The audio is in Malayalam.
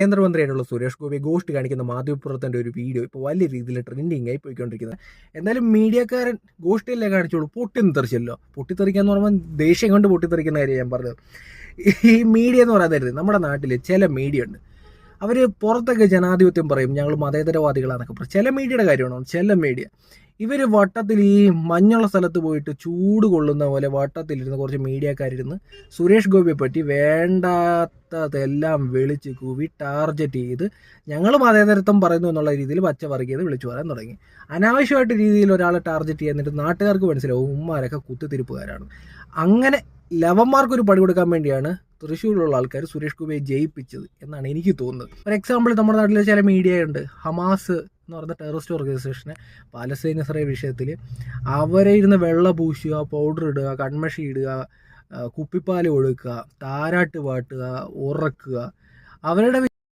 കേന്ദ്രമന്ത്രിയായിട്ടുള്ള സുരേഷ് ഗോപി ഗോഷ്ട് കാണിക്കുന്ന മാധ്യമപ്രവർത്തൻ്റെ ഒരു വീഡിയോ ഇപ്പോൾ വലിയ രീതിയിൽ ട്രെൻഡിങ് ആയി പോയിക്കൊണ്ടിരിക്കുന്നത്. എന്തായാലും മീഡിയക്കാരൻ ഗോഷ്ടിയല്ലേ കാണിച്ചോളൂ, പൊട്ടിത്തെറിച്ചല്ലോ. പൊട്ടിത്തെറിക്കുക എന്ന് പറയുമ്പോൾ ദേഷ്യം കൊണ്ട് പൊട്ടിത്തെറിക്കുന്ന കാര്യം ഞാൻ പറഞ്ഞത്. ഈ മീഡിയ എന്ന് പറയുന്നത് നമ്മുടെ നാട്ടിൽ ചില മീഡിയ ഉണ്ട്, അവർ പുറത്തൊക്കെ ജനാധിപത്യം പറയും, ഞങ്ങൾ മതേതരവാദികളാണെന്നൊക്കെ പറയും. ചില മീഡിയയുടെ കാര്യമാണോ, ചില മീഡിയ ഇവർ വട്ടത്തിൽ ഈ മഞ്ഞുള്ള സ്ഥലത്ത് പോയിട്ട് ചൂട് കൊള്ളുന്ന പോലെ വട്ടത്തിലിരുന്ന് കുറച്ച് മീഡിയക്കാരിരുന്ന് സുരേഷ് ഗോപിയെ പറ്റി വേണ്ടാത്തതെല്ലാം വിളിച്ച് കൂവി ടാർഗറ്റ് ചെയ്ത് ഞങ്ങൾ മതേതരത്വം പറയുന്നു എന്നുള്ള രീതിയിൽ പച്ച പറക്കിയത് വിളിച്ചു പറയാൻ തുടങ്ങി. അനാവശ്യമായിട്ട് രീതിയിൽ ഒരാളെ ടാർഗറ്റ് ചെയ്യാന്നിട്ട് നാട്ടുകാർക്ക് മനസ്സിലാവും ഉമ്മാരൊക്കെ കുത്തിത്തിരിപ്പുകാരാണ്. അങ്ങനെ ലവന്മാർക്കൊരു പണി കൊടുക്കാൻ വേണ്ടിയാണ് തൃശ്ശൂരിലുള്ള ആൾക്കാർ സുരേഷ് ഗോപിയെ ജയിപ്പിച്ചത് എന്നാണ് എനിക്ക് തോന്നുന്നത്. ഫോർ എക്സാമ്പിൾ, നമ്മുടെ നാട്ടിലെ ചില മീഡിയ ഉണ്ട്, ഹമാസ് എന്ന് പറയുന്ന ടെററിസ്റ്റ് ഓർഗനൈസേഷനെ പാലസ്തീൻ ഇസ്രായേൽ വിഷയത്തിൽ അവരെ ഇരുന്ന് വെള്ള പൂശുക, പൗഡർ ഇടുക, കൺമഷി ഇടുക, കുപ്പിപ്പാൽ കൊടുക്കുക, താരാട്ട് പാട്ടുക, ഉറക്കുക, അവരുടെ